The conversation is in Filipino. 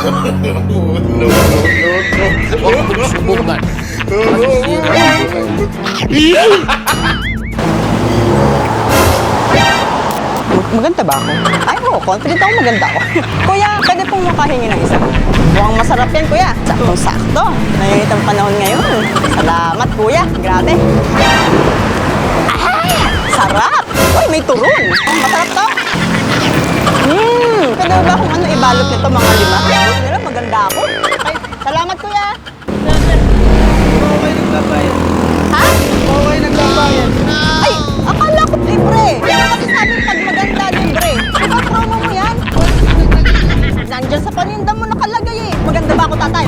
Huwag mo subukan. Maganda ba ako? Ay, oo. Confident ako maganda ako. Kuya, pwede pong makahingi ng isa. Mukhang masarap yan, kuya. Saktong-sakto. Nangingit ang panahon ngayon. Salamat, kuya. Grabe. Ah! Sarap! Uy, may turun. Masarap to. Pwede ba kung ano ibalot nito, mga 5? Buti nila, maganda ako. Okay. Salamat, kuya. Okay, nagbabayad. Ha? Okay, nagbabayad. Ay, akala ko libre. Kasi sabi pag maganda, libre. Diba promo mo yan? Nandyan sa paninda mo nakalagay eh. Maganda ba ako, tatay?